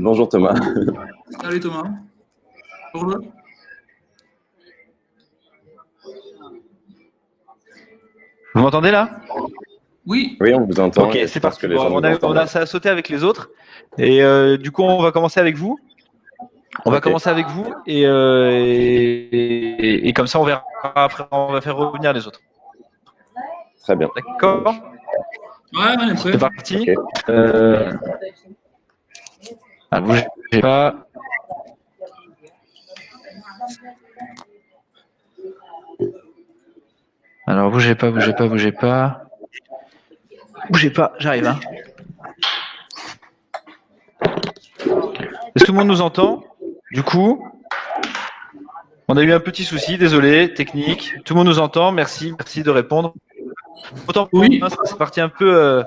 Bonjour Thomas. Salut Thomas. Bonjour. Vous m'entendez là? Oui. Oui, on vous entend. Ok, c'est parti. Bon, ça a sauté avec les autres. Et du coup, on va commencer avec vous. On va commencer avec vous et comme ça, on verra après, on va faire revenir les autres. Très bien. D'accord? Ouais, on est prêt. C'est parti. Okay. Bougez pas. Alors, bougez pas. Bougez pas, j'arrive. Hein. Est-ce que tout le monde nous entend? Du coup, on a eu un petit souci, désolé, technique. Tout le monde nous entend, merci de répondre. Autant pour Oui. moi, c'est parti un peu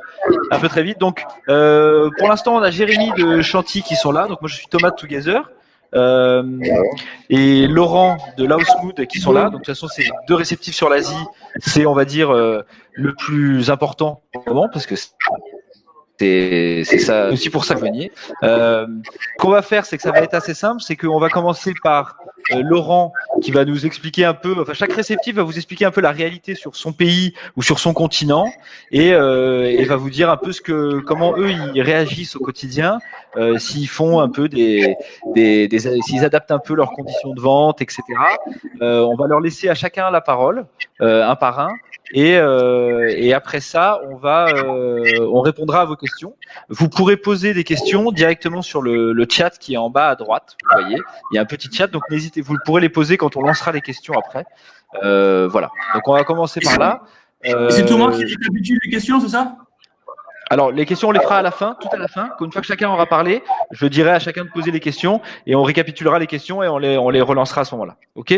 très vite. Donc, pour l'instant, on a Jérémy de Chantilly qui sont là. Donc, moi, je suis Thomas de Together. Et Laurent de Laosmood qui sont là. Donc, de toute façon, c'est deux réceptifs sur l'Asie. C'est, on va dire, le plus important pour le moment parce que c'est ça aussi pour ça que vous veniez. Ce qu'on va faire, c'est que ça va être assez simple. C'est qu'on va commencer par Laurent qui va nous expliquer un peu, enfin chaque réceptif va vous expliquer un peu la réalité sur son pays ou sur son continent et va vous dire un peu comment eux ils réagissent au quotidien, s'ils font un peu s'ils adaptent un peu leurs conditions de vente, etc. On va leur laisser à chacun la parole, un par un. Et après ça, on répondra à vos questions. Vous pourrez poser des questions directement sur le chat qui est en bas à droite. Vous voyez, il y a un petit chat, donc n'hésitez, vous pourrez les poser quand on lancera les questions après. Voilà. Donc on va commencer par là. Et c'est Thomas qui récapitule les questions, c'est ça? Alors les questions, on les fera à la fin, tout à la fin. Une fois que chacun aura parlé, je dirai à chacun de poser les questions et on récapitulera les questions et on les relancera à ce moment-là. Ok.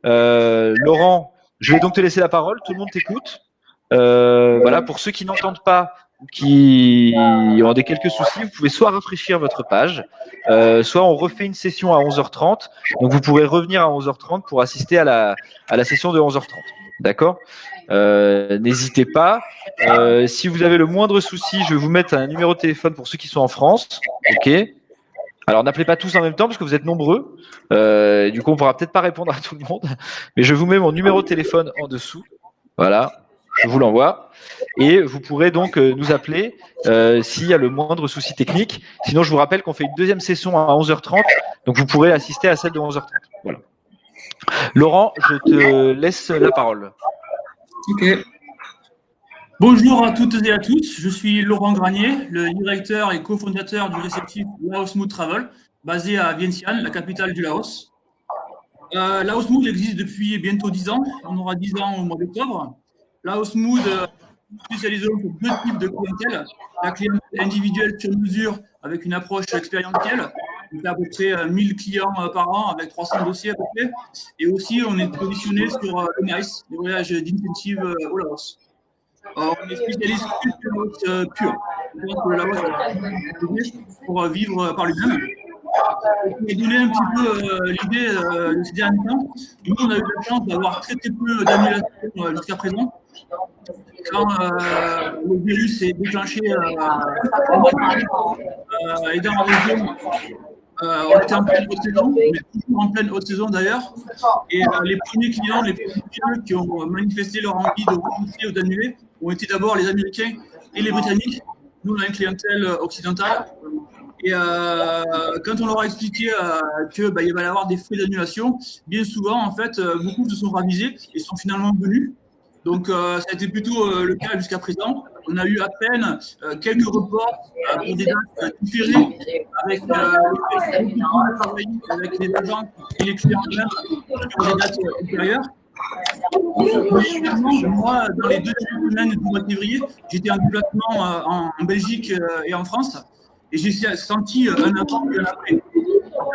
Laurent. Je vais donc te laisser la parole. Tout le monde t'écoute. Voilà. Pour ceux qui n'entendent pas ou qui ont des quelques soucis, vous pouvez soit rafraîchir votre page, soit on refait une session à 11h30. Donc vous pourrez revenir à 11h30 pour assister à la session de 11h30. D'accord? N'hésitez pas. Si vous avez le moindre souci, je vais vous mettre un numéro de téléphone pour ceux qui sont en France. Ok? Alors n'appelez pas tous en même temps parce que vous êtes nombreux. Du coup, on pourra peut-être pas répondre à tout le monde. Mais je vous mets mon numéro de téléphone en dessous. Voilà, je vous l'envoie. Et vous pourrez donc nous appeler s'il y a le moindre souci technique. Sinon, je vous rappelle qu'on fait une deuxième session à 11h30. Donc vous pourrez assister à celle de 11h30. Voilà. Laurent, je te laisse la parole. Ok. Bonjour à toutes et à tous, je suis Laurent Granier, le directeur et cofondateur du réceptif Laosmood Travel, basé à Vientiane, la capitale du Laos. Laosmood existe depuis bientôt 10 ans, on aura 10 ans au mois d'octobre. Laosmood spécialisé sur deux types de clientèle, la clientèle individuelle sur mesure avec une approche expérientielle, on fait à peu près 1000 clients par an avec 300 dossiers à peu près, et aussi on est positionné sur le MICE, les voyages d'incentive au Laos. On est spécialiste pur. Donc, le Laos pour vivre par lui-même. Pour vous donner un petit peu l'idée de ces derniers temps, nous, on a eu la chance d'avoir très peu d'annulations jusqu'à présent. Quand le virus est déclenché et dans la région, on était en pleine haute saison, on est toujours en pleine haute saison d'ailleurs. Et les premiers clients, les premiers qui ont manifesté leur envie de repousser ou d'annuler ont été d'abord les Américains et les Britanniques. Nous, on a une clientèle occidentale. Et quand on leur a expliqué qu'il va y avoir des frais d'annulation, bien souvent, en fait, beaucoup se sont ravisés et sont finalement venus. Donc, ça a été plutôt le cas jusqu'à présent. On a eu à peine quelques reports pour des dates différées avec les agents et les clients eux-mêmes sur des dates ultérieures. Moi, dans les 2 semaines du mois de février, j'étais en déplacement en Belgique et en France et j'ai senti un avant et un après.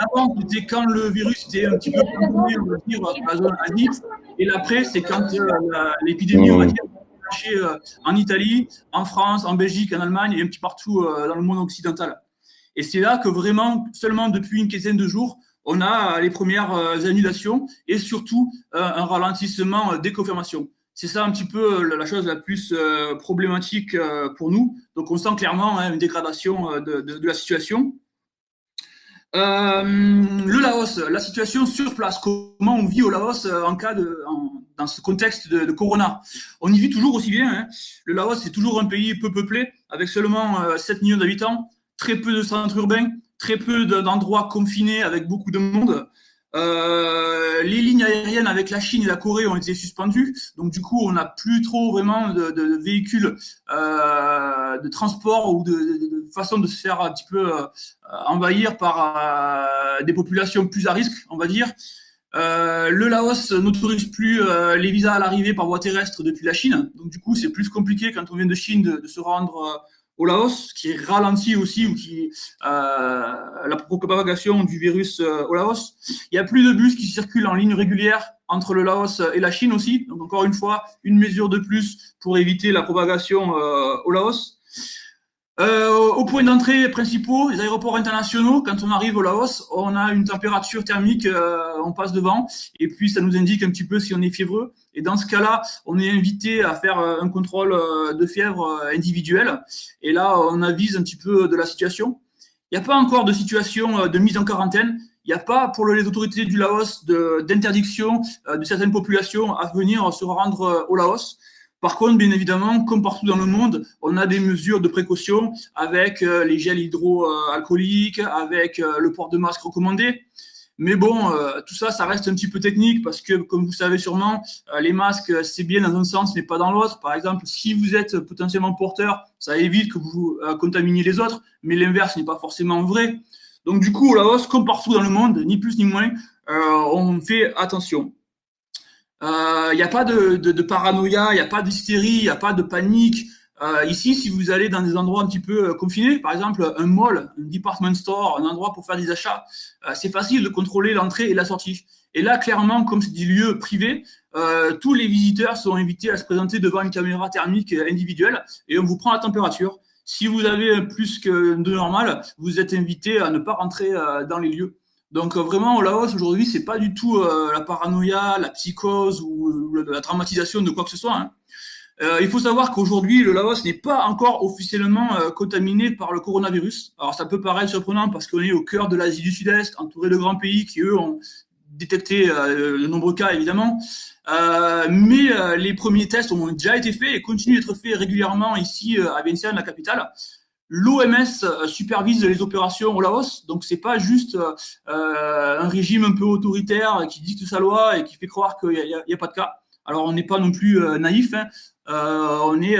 L'avant, c'était quand le virus était un petit peu contrôlé, on va dire, dans la zone Asie. Et l'après, c'est quand l'épidémie, on va dire, est en Italie, en France, en Belgique, en Allemagne et un petit partout dans le monde occidental. Et c'est là que vraiment, seulement depuis une quinzaine de jours, on a les premières annulations et surtout un ralentissement des confirmations. C'est ça un petit peu la chose la plus problématique pour nous. Donc on sent clairement une dégradation de la situation. Le Laos, la situation sur place, comment on vit au Laos dans ce contexte de Corona. On y vit toujours aussi bien. Hein. Le Laos, c'est toujours un pays peu peuplé, avec seulement 7 millions d'habitants, très peu de centres urbains, très peu d'endroits confinés avec beaucoup de monde. Les lignes aériennes avec la Chine et la Corée ont été suspendues, donc du coup on n'a plus trop vraiment de véhicules de transport ou de façon de se faire un petit peu envahir par des populations plus à risque, on va dire. Le Laos n'autorise plus les visas à l'arrivée par voie terrestre depuis la Chine, donc du coup c'est plus compliqué quand on vient de Chine de se rendre au Laos, qui ralentit aussi ou qui la propagation du virus au Laos. Il n'y a plus de bus qui circulent en ligne régulière entre le Laos et la Chine aussi. Donc encore une fois, une mesure de plus pour éviter la propagation au Laos. Aux points d'entrée principaux, les aéroports internationaux, quand on arrive au Laos, on a une température thermique, on passe devant, et puis ça nous indique un petit peu si on est fiévreux. Et dans ce cas-là, on est invité à faire un contrôle de fièvre individuel. Et là, on avise un petit peu de la situation. Il n'y a pas encore de situation de mise en quarantaine. Il n'y a pas pour les autorités du Laos d'interdiction de certaines populations à venir se rendre au Laos. Par contre, bien évidemment, comme partout dans le monde, on a des mesures de précaution avec les gels hydroalcooliques, avec le port de masque recommandé. Mais bon, tout ça, ça reste un petit peu technique parce que, comme vous savez sûrement, les masques, c'est bien dans un sens, mais pas dans l'autre. Par exemple, si vous êtes potentiellement porteur, ça évite que vous contaminiez les autres, mais l'inverse n'est pas forcément vrai. Donc du coup, au Laos, comme partout dans le monde, ni plus ni moins, on fait attention. Il n'y a pas de paranoïa, il n'y a pas d'hystérie, il n'y a pas de panique. Ici, si vous allez dans des endroits un petit peu confinés, par exemple un mall, un department store, un endroit pour faire des achats, c'est facile de contrôler l'entrée et la sortie. Et là, clairement, comme c'est des lieux privés, tous les visiteurs sont invités à se présenter devant une caméra thermique individuelle et on vous prend la température. Si vous avez plus que de normal, vous êtes invité à ne pas rentrer dans les lieux. Donc vraiment, au Laos, aujourd'hui, c'est pas du tout la paranoïa, la psychose ou la dramatisation de quoi que ce soit. Hein. Il faut savoir qu'aujourd'hui, le Laos n'est pas encore officiellement contaminé par le coronavirus. Alors ça peut paraître surprenant parce qu'on est au cœur de l'Asie du Sud-Est, entouré de grands pays qui, eux, ont détecté de nombreux cas, évidemment. Mais les premiers tests ont déjà été faits et continuent d'être faits régulièrement ici à Vientiane, la capitale. L'OMS supervise les opérations au Laos, donc c'est pas juste un régime un peu autoritaire qui dicte sa loi et qui fait croire qu'il n'y a pas de cas. Alors on n'est pas non plus naïf, hein. On est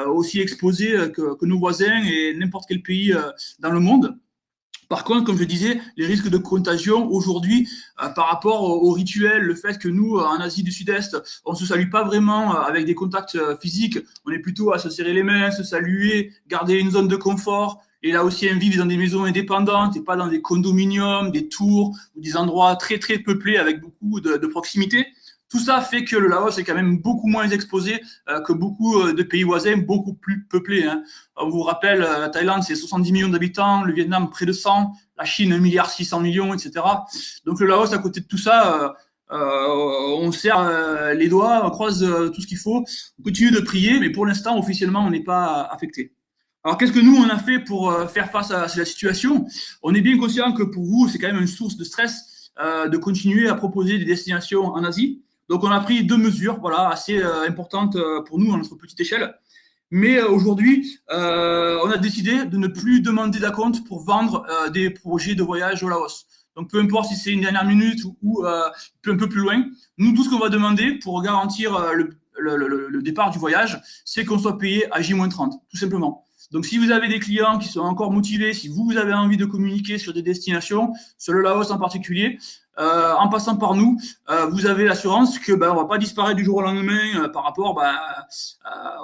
aussi exposé que nos voisins et n'importe quel pays dans le monde. Par contre, comme je disais, les risques de contagion aujourd'hui, par rapport au rituel, le fait que nous, en Asie du Sud-Est, on se salue pas vraiment avec des contacts physiques, on est plutôt à se serrer les mains, se saluer, garder une zone de confort. Et là aussi, on vit dans des maisons indépendantes et pas dans des condominiums, des tours ou des endroits très très peuplés avec beaucoup de proximité. Tout ça fait que le Laos est quand même beaucoup moins exposé que beaucoup de pays voisins, beaucoup plus peuplés. Hein. On vous rappelle, la Thaïlande, c'est 70 millions d'habitants, le Vietnam, près de 100, la Chine, 1,6 milliard, etc. Donc le Laos, à côté de tout ça, on serre les doigts, on croise tout ce qu'il faut, on continue de prier, mais pour l'instant, officiellement, on n'est pas affecté. Alors, qu'est-ce que nous, on a fait pour faire face à cette situation? On est bien conscient que pour vous, c'est quand même une source de stress de continuer à proposer des destinations en Asie. Donc, on a pris deux mesures voilà, assez importantes pour nous à notre petite échelle. Mais aujourd'hui, on a décidé de ne plus demander d'acompte pour vendre des projets de voyage au Laos. Donc, peu importe si c'est une dernière minute ou un peu plus loin, nous, tout ce qu'on va demander pour garantir le départ du voyage, c'est qu'on soit payé à J-30, tout simplement. Donc, si vous avez des clients qui sont encore motivés, si vous avez envie de communiquer sur des destinations, sur le Laos en particulier, en passant par nous, vous avez l'assurance que on va pas disparaître du jour au lendemain par rapport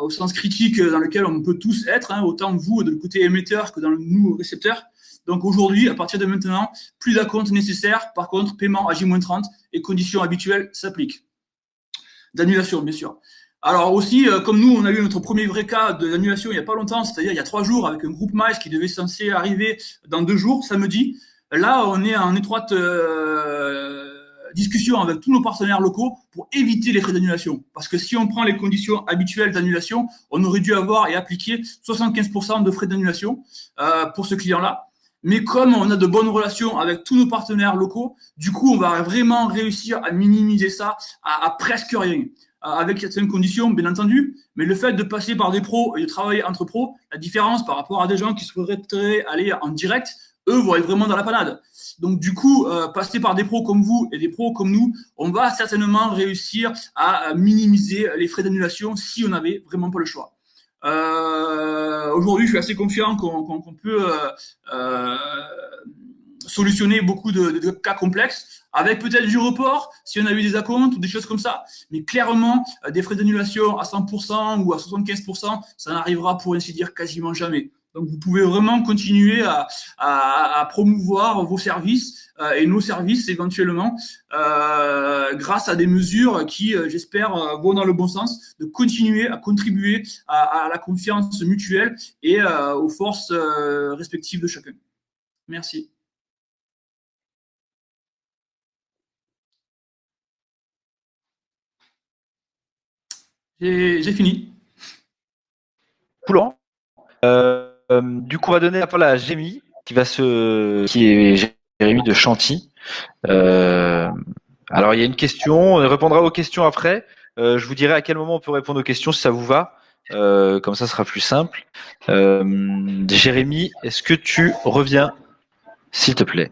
au sens critique dans lequel on peut tous être, hein, autant vous de le côté émetteur que dans le nous récepteur. Donc aujourd'hui, à partir de maintenant, plus d'acompte nécessaire. Par contre, paiement à J-30 et conditions habituelles s'appliquent. D'annulation, bien sûr. Alors aussi, comme nous, on a eu notre premier vrai cas d'annulation il n'y a pas longtemps, c'est-à-dire il y a 3 jours, avec un groupe MICE qui devait censé arriver dans 2 jours, samedi. Là, on est en étroite discussion avec tous nos partenaires locaux pour éviter les frais d'annulation. Parce que si on prend les conditions habituelles d'annulation, on aurait dû avoir et appliquer 75% de frais d'annulation pour ce client-là. Mais comme on a de bonnes relations avec tous nos partenaires locaux, du coup, on va vraiment réussir à minimiser ça à presque rien. Avec certaines conditions, bien entendu, mais le fait de passer par des pros et de travailler entre pros, la différence par rapport à des gens qui souhaiteraient aller en direct, eux vont être vraiment dans la panade. Donc du coup, passer par des pros comme vous et des pros comme nous, on va certainement réussir à minimiser les frais d'annulation si on n'avait vraiment pas le choix. Aujourd'hui, je suis assez confiant qu'on peut solutionner beaucoup de cas complexes avec peut-être du report si on a eu des acomptes ou des choses comme ça. Mais clairement, des frais d'annulation à 100% ou à 75%, ça n'arrivera pour ainsi dire quasiment jamais. Donc, vous pouvez vraiment continuer à promouvoir vos services et nos services éventuellement grâce à des mesures qui, j'espère, vont dans le bon sens, de continuer à contribuer à la confiance mutuelle et aux forces respectives de chacun. Merci. J'ai fini. Cool. Du coup, on va donner la parole à Jérémy, qui est Jérémy de Chantilly. Alors, il y a une question, on répondra aux questions après. Je vous dirai à quel moment on peut répondre aux questions si ça vous va. Comme ça, ce sera plus simple. Jérémy, est-ce que tu reviens, s'il te plaît?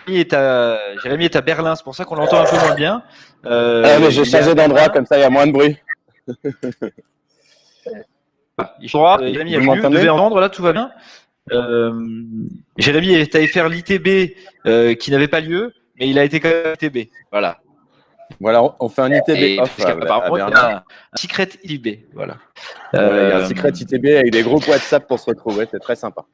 Jérémy est à Berlin, c'est pour ça qu'on l'entend un peu moins bien. mais j'ai changé d'endroit, comme ça il y a moins de bruit. Jérémy, vous devez entendre, là, tout va bien. Jérémy est allé faire l'ITB qui n'avait pas lieu, mais il a été quand même ITB. Voilà. Voilà, on fait un ITB off. Apparemment, il y a un secret ITB. Voilà. Il y a un secret ITB avec des groupes WhatsApp pour se retrouver, c'est très sympa.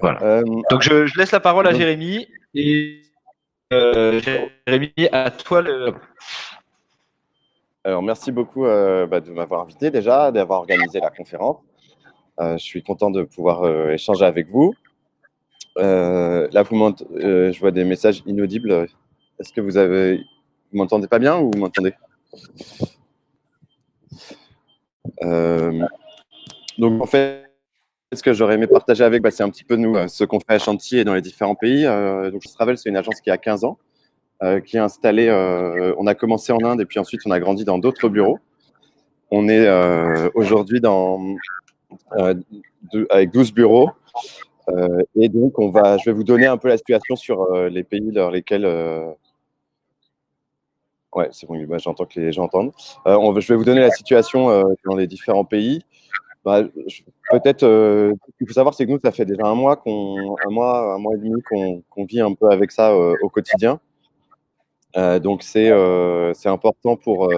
Voilà. Donc, je laisse la parole à Jérémy. Et Jérémy, à toi le. Alors, merci beaucoup de m'avoir invité déjà, d'avoir organisé la conférence. Je suis content de pouvoir échanger avec vous. Là, je vois des messages inaudibles. Est-ce que vous m'entendez pas bien ou vous m'entendez? Donc, en fait, ce que j'aurais aimé partager avec, c'est un petit peu nous, ce qu'on fait à Chantilly et dans les différents pays. Donc, Travel, c'est une agence qui a 15 ans, qui est installée. On a commencé en Inde et puis ensuite on a grandi dans d'autres bureaux. On est aujourd'hui avec 12 bureaux. Et donc, je vais vous donner un peu la situation sur les pays dans lesquels. Ouais, c'est bon, j'entends que les gens entendent. Je vais vous donner la situation dans les différents pays. Peut-être, ce qu'il faut savoir, c'est que nous, ça fait déjà un mois et demi qu'on vit un peu avec ça au quotidien. Donc, c'est important pour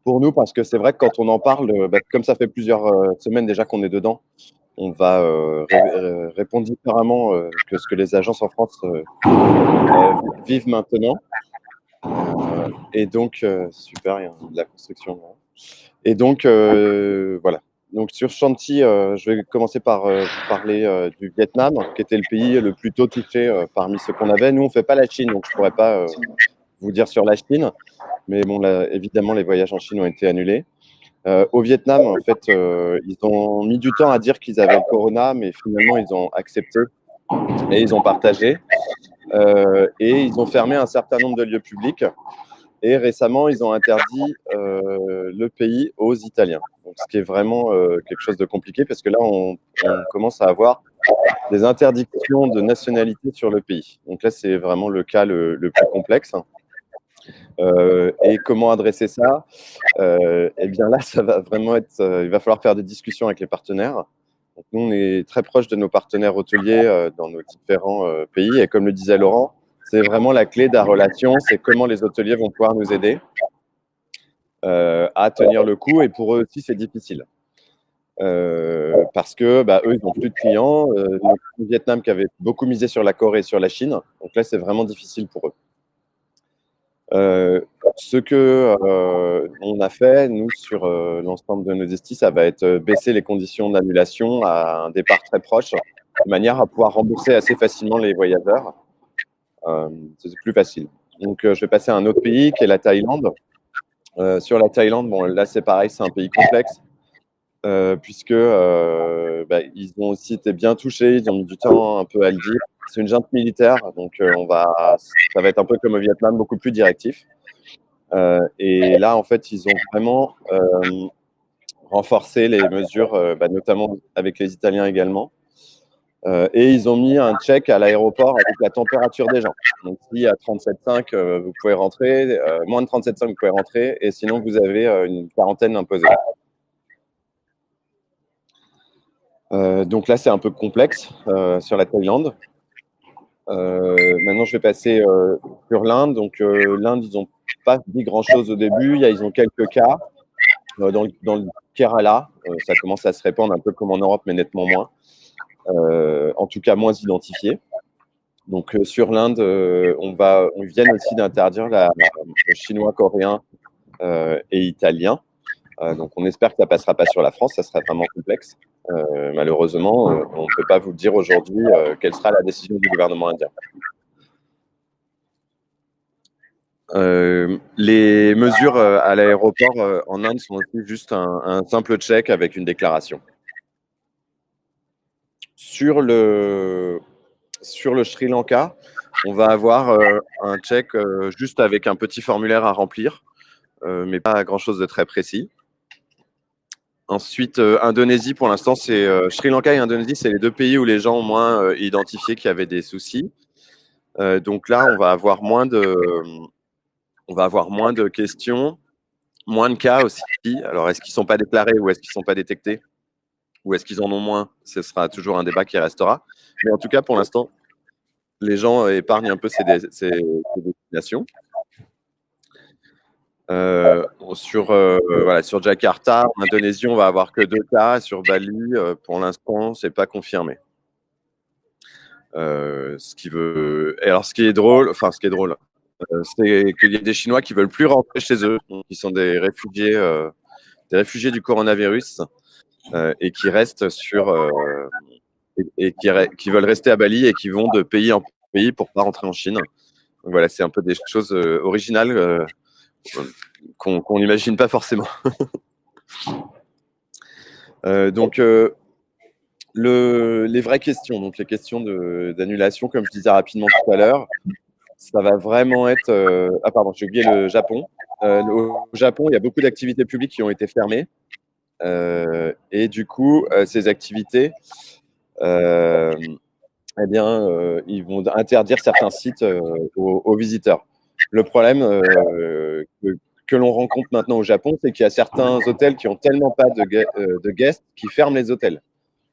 nous parce que c'est vrai que quand on en parle, comme ça fait plusieurs semaines déjà qu'on est dedans, on va répondre différemment que ce que les agences en France vivent maintenant. Et donc, super, il y a de la construction. Et donc, voilà. Donc, sur Chantilly, je vais commencer par vous parler du Vietnam, qui était le pays le plus tôt touché parmi ceux qu'on avait. Nous, on ne fait pas la Chine, donc je ne pourrais pas vous dire sur la Chine. Mais bon, là, évidemment, les voyages en Chine ont été annulés. Au Vietnam, en fait, ils ont mis du temps à dire qu'ils avaient le corona, mais finalement, ils ont accepté et ils ont partagé. Et ils ont fermé un certain nombre de lieux publics. Et récemment, ils ont interdit le pays aux Italiens. Donc, ce qui est vraiment quelque chose de compliqué parce que là, on commence à avoir des interdictions de nationalité sur le pays. Donc là, c'est vraiment le cas le plus complexe. Et comment adresser ça? Eh bien là, ça va vraiment être. Il va falloir faire des discussions avec les partenaires. Donc, nous, on est très proche de nos partenaires hôteliers dans nos différents pays. Et comme le disait Laurent, c'est vraiment la clé de la relation. C'est comment les hôteliers vont pouvoir nous aider à tenir le coup. Et pour eux aussi, c'est difficile. Parce que eux, ils n'ont plus de clients. Le Vietnam qui avait beaucoup misé sur la Corée et sur la Chine. Donc là, c'est vraiment difficile pour eux. Ce que on a fait, nous, sur l'ensemble de nos estis, ça va être baisser les conditions d'annulation à un départ très proche, de manière à pouvoir rembourser assez facilement les voyageurs. C'est plus facile. Donc, je vais passer à un autre pays qui est la Thaïlande. Sur la Thaïlande, bon, là, c'est pareil, c'est un pays complexe, puisque ils ont aussi été bien touchés, ils ont mis du temps un peu à le dire. C'est une junte militaire, donc ça va être un peu comme au Vietnam, beaucoup plus directif. Et là, en fait, ils ont vraiment renforcé les mesures, notamment avec les Italiens également. Et ils ont mis un check à l'aéroport avec la température des gens. Donc, si à 37,5, vous pouvez rentrer, moins de 37,5, vous pouvez rentrer, et sinon, vous avez une quarantaine imposée. Donc là, c'est un peu complexe sur la Thaïlande. Maintenant, je vais passer sur l'Inde. Donc, l'Inde, ils n'ont pas dit grand-chose au début. Ils ont quelques cas. Dans le Kerala, ça commence à se répandre un peu comme en Europe, mais nettement moins. En tout cas, moins identifié. Donc, sur l'Inde, on vient aussi d'interdire le chinois, coréen et italien. Donc, on espère que ça ne passera pas sur la France. Ça serait vraiment complexe. Malheureusement, on ne peut pas vous dire aujourd'hui quelle sera la décision du gouvernement indien. Les mesures à l'aéroport en Inde sont aussi juste un simple check avec une déclaration. Sur le Sri Lanka, on va avoir un check juste avec un petit formulaire à remplir, mais pas grand-chose de très précis. Ensuite, Indonésie, pour l'instant, c'est Sri Lanka et Indonésie, c'est les deux pays où les gens ont moins identifié qu'il y avait des soucis. Donc là, on va avoir moins de questions, moins de cas aussi. Alors, est-ce qu'ils ne sont pas déclarés ou est-ce qu'ils ne sont pas détectés? Ou est-ce qu'ils en ont moins? Ce sera toujours un débat qui restera. Mais en tout cas, pour l'instant, les gens épargnent un peu ces destinations. Sur Jakarta, en Indonésie, on va avoir que 2 cas. Sur Bali, pour l'instant, c'est pas confirmé. Ce qui est drôle, c'est qu'il y a des Chinois qui veulent plus rentrer chez eux, donc qui sont des réfugiés du coronavirus et qui restent qui veulent rester à Bali et qui vont de pays en pays pour pas rentrer en Chine. Donc voilà, c'est un peu des choses originales qu'on n'imagine pas forcément. Les vraies questions, donc les questions d'annulation, comme je disais rapidement tout à l'heure, ça va vraiment être… j'ai oublié le Japon. Au Japon, il y a beaucoup d'activités publiques qui ont été fermées. Et du coup, ces activités, ils vont interdire certains sites aux visiteurs. Le problème que l'on rencontre maintenant au Japon, c'est qu'il y a certains hôtels qui ont tellement pas de guests qui ferment les hôtels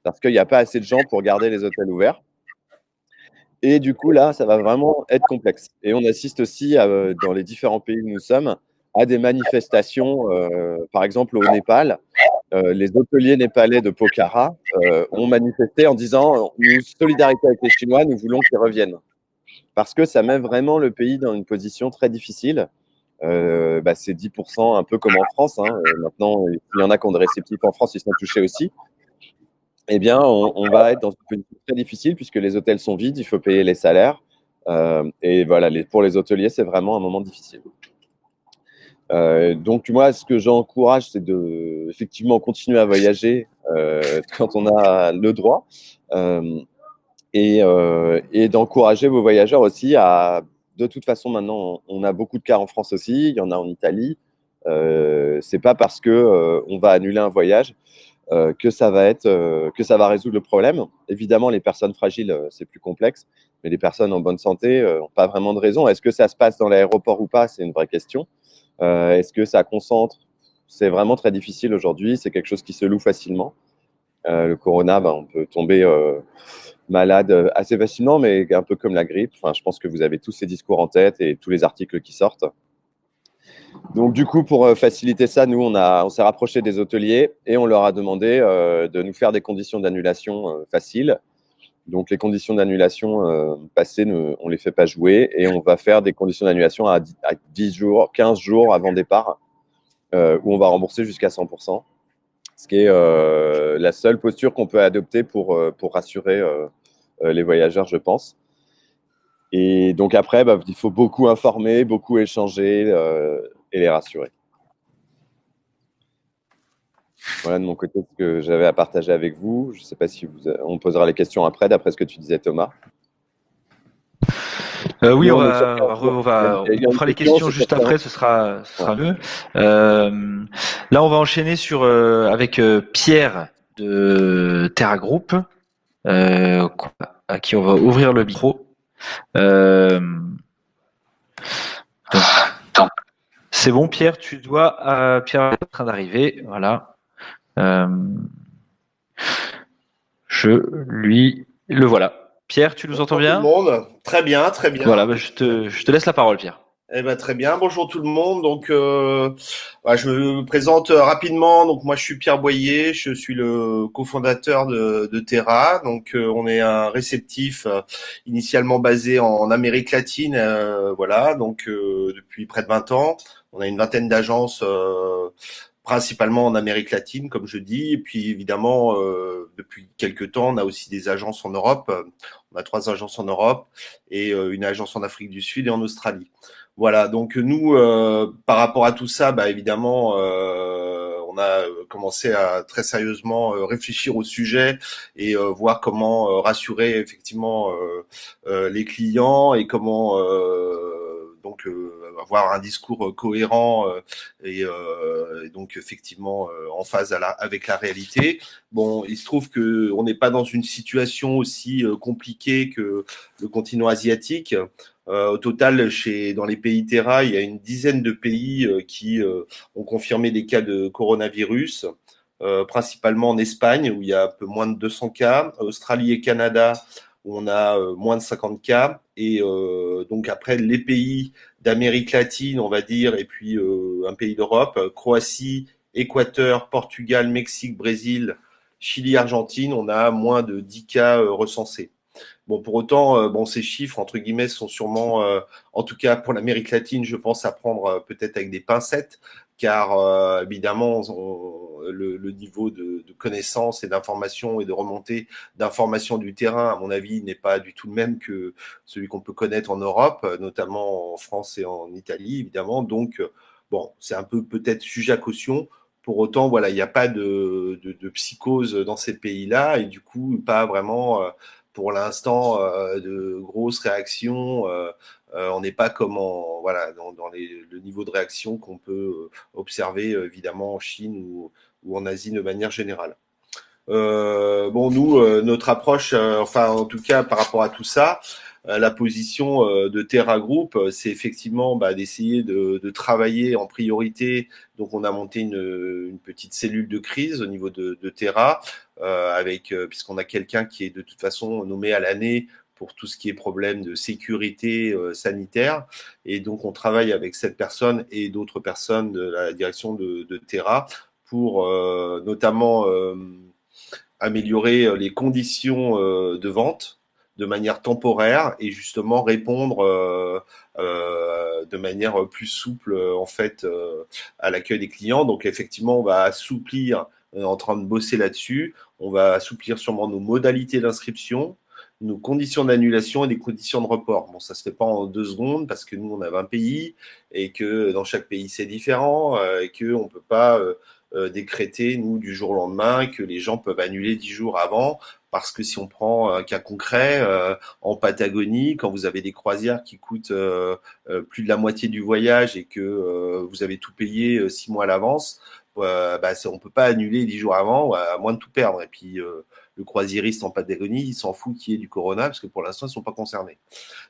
parce qu'il n'y a pas assez de gens pour garder les hôtels ouverts. Et du coup, là, ça va vraiment être complexe. Et on assiste aussi, dans les différents pays où nous sommes, à des manifestations. Par exemple, au Népal, les hôteliers népalais de Pokhara ont manifesté en disant « Nous, solidarité avec les Chinois, nous voulons qu'ils reviennent ». Parce que ça met vraiment le pays dans une position très difficile. C'est 10%, un peu comme en France. Maintenant, il y en a qui ont des réceptifs en France, ils sont touchés aussi. Eh bien, on va être dans une position très difficile puisque les hôtels sont vides, il faut payer les salaires. Et voilà, pour les hôteliers, c'est vraiment un moment difficile. Donc, moi, ce que j'encourage, c'est de effectivement continuer à voyager quand on a le droit et d'encourager vos voyageurs aussi à… De toute façon, maintenant, on a beaucoup de cas en France aussi, il y en a en Italie. C'est pas parce que on va annuler un voyage que ça va résoudre le problème. Évidemment, les personnes fragiles, c'est plus complexe, mais les personnes en bonne santé n'ont pas vraiment de raison. Est-ce que ça se passe dans l'aéroport ou pas? C'est une vraie question. Est-ce que ça concentre? C'est vraiment très difficile aujourd'hui. C'est quelque chose qui se loue facilement. Le corona, on peut tomber malade assez facilement, mais un peu comme la grippe. Enfin, je pense que vous avez tous ces discours en tête et tous les articles qui sortent. Donc, du coup, pour faciliter ça, nous, on s'est rapproché des hôteliers et on leur a demandé de nous faire des conditions d'annulation faciles. Donc, les conditions d'annulation passées, on ne les fait pas jouer et on va faire des conditions d'annulation à 10 jours, 15 jours avant départ, où on va rembourser jusqu'à 100%, ce qui est la seule posture qu'on peut adopter pour rassurer les voyageurs, je pense. Et donc après, il faut beaucoup informer, beaucoup échanger et les rassurer. Voilà de mon côté ce que j'avais à partager avec vous. Je ne sais pas si on posera les questions après, d'après ce que tu disais, Thomas. Oui, Sinon, donc, il y a on une fera les question, questions c'est juste après, ce sera mieux. Là, on va enchaîner avec Pierre de Terra Group, à qui on va ouvrir le micro. Donc, c'est bon, Pierre, Pierre est en train d'arriver, voilà. Le voilà. Pierre, tu nous entends Bonjour tout le bien? monde. Très bien, très bien. Voilà, je te laisse la parole, Pierre. Eh ben, très bien. Bonjour tout le monde. Donc, voilà, je me présente rapidement. Donc, moi, je suis Pierre Boyer. Je suis le cofondateur de Terra. Donc, on est un réceptif initialement basé en Amérique latine. Voilà. Donc, depuis près de 20 ans, on a une vingtaine d'agences. Principalement en Amérique latine, comme je dis, et puis évidemment, depuis quelques temps, on a aussi des agences en Europe. On a 3 agences en Europe et une agence en Afrique du Sud et en Australie. Voilà, donc nous, par rapport à tout ça, bah, évidemment, on a commencé à très sérieusement réfléchir au sujet et voir comment rassurer effectivement les clients et comment donc avoir un discours cohérent et donc effectivement en phase avec la réalité. Bon, il se trouve que on n'est pas dans une situation aussi compliquée que le continent asiatique. Au total, dans les pays Terra, il y a une dizaine de pays qui ont confirmé des cas de coronavirus, principalement en Espagne, où il y a un peu moins de 200 cas, Australie et Canada, où on a moins de 50 cas, et donc après, les pays d'Amérique latine, on va dire, et puis un pays d'Europe, Croatie, Équateur, Portugal, Mexique, Brésil, Chili, Argentine, on a moins de 10 cas recensés. Bon, pour autant, bon, ces chiffres, entre guillemets, sont sûrement, en tout cas pour l'Amérique latine, je pense à prendre peut-être avec des pincettes, car évidemment, le niveau de connaissance et d'information et de remontée d'informations du terrain, à mon avis, n'est pas du tout le même que celui qu'on peut connaître en Europe, notamment en France et en Italie, évidemment. Donc, bon, c'est un peu peut-être sujet à caution. Pour autant, voilà, il n'y a pas de psychose dans ces pays-là et du coup, pas vraiment pour l'instant de grosses réactions. On n'est pas comme voilà, dans le niveau de réaction qu'on peut observer évidemment en Chine ou en Asie de manière générale. Bon, nous, notre approche, enfin en tout cas par rapport à tout ça, la position de Terra Group, c'est effectivement d'essayer de travailler en priorité. Donc, on a monté une petite cellule de crise au niveau de Terra, avec puisqu'on a quelqu'un qui est de toute façon nommé à l'année pour tout ce qui est problème de sécurité sanitaire. Et donc, on travaille avec cette personne et d'autres personnes de la direction de Terra pour notamment améliorer les conditions de vente de manière temporaire et justement répondre de manière plus souple en fait à l'accueil des clients. Donc effectivement, on va assouplir, on est en train de bosser là-dessus, on va assouplir sûrement nos modalités d'inscription, nos conditions d'annulation et des conditions de report. Bon, ça se fait pas en 2 secondes parce que nous, on a 20 pays et que dans chaque pays, c'est différent et qu'on peut pas décréter, nous, du jour au lendemain, que les gens peuvent annuler 10 jours avant. Parce que si on prend un cas concret, en Patagonie, quand vous avez des croisières qui coûtent plus de la moitié du voyage et que vous avez tout payé 6 mois à l'avance, on peut pas annuler 10 jours avant, à moins de tout perdre. Et puis, le croisiériste en Patagonie, il s'en fout qu'il y ait du corona, parce que pour l'instant, ils sont pas concernés.